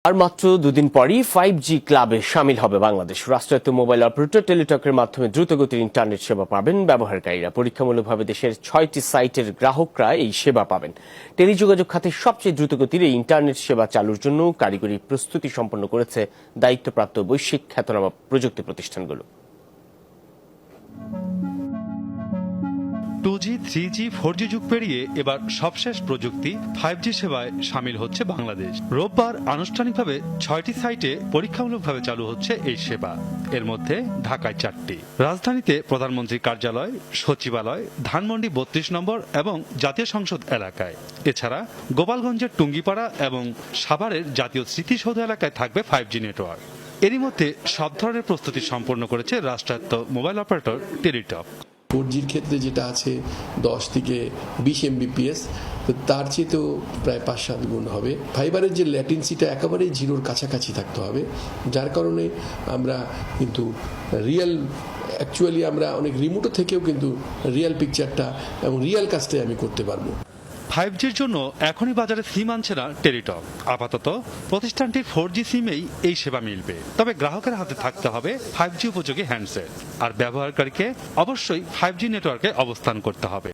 আর মাত্র দুদিন পরই 5G ক্লাবে শামিল হবে বাংলাদেশ। রাষ্ট্রায়ত্ত মোবাইল অপারেটর টেলিটকের মাধ্যমে দ্রুতগতির ইন্টারনেট সেবা পাবেন ব্যবহারকারীরা। পরীক্ষামূলকভাবে দেশের 6টি সাইটের গ্রাহকরা এই সেবা পাবেন। টেলিযোগাযোগ খাতের সবচেয়ে দ্রুতগতির এই ইন্টারনেট সেবা চালুর জন্য কারিগরি প্রস্তুতি সম্পন্ন করেছে দায়িত্বপ্রাপ্ত বৈশ্বিক খ্যাতনামা প্রযুক্তি প্রতিষ্ঠানগুলো। 2G, 3G, 4G যুগ পেরিয়ে এবার সবশেষ প্রযুক্তি 5G সেবায় শামিল হচ্ছে বাংলাদেশ। রোববার আনুষ্ঠানিকভাবে 6টি সাইটে পরীক্ষামূলকভাবে চালু হচ্ছে এই সেবা। এর মধ্যে ঢাকায় 4টি, রাজধানীতে প্রধানমন্ত্রীর কার্যালয়, সচিবালয়, ধানমন্ডি 32 নম্বর এবং জাতীয় সংসদ এলাকায়। এছাড়া গোপালগঞ্জের টুঙ্গিপাড়া এবং সাভারের জাতীয় স্মৃতিসৌধ এলাকায় থাকবে 5G নেটওয়ার্ক। এরই মধ্যে সব ধরনের প্রস্তুতি সম্পন্ন করেছে রাষ্ট্রায়ত্ত মোবাইল অপারেটর টেলিটক। 4G'র ক্ষেত্রে যেটা আছে 10 থেকে 20 Mbps, তো তার চেয়েতেও প্রায় 5-7 গুণ হবে। ফাইবারের যে ল্যাটেন্সিটা একেবারেই জিরোর কাছাকাছি থাকতে হবে, যার কারণে আমরা কিন্তু অ্যাকচুয়ালি আমরা অনেক রিমোটো থেকেও কিন্তু রিয়েল পিকচারটা এবং রিয়েল কাজটাই আমি করতে পারবো। 5G'র জন্য এখনই বাজারে সিম আনছে না টেলিটক। আপাতত প্রতিষ্ঠানটির 4G সিমেই এই সেবা মিলবে। তবে গ্রাহকের হাতে থাকতে হবে 5G উপযোগী হ্যান্ডসেট, আর ব্যবহারকারীকে অবশ্যই 5G নেটওয়ার্কে অবস্থান করতে হবে।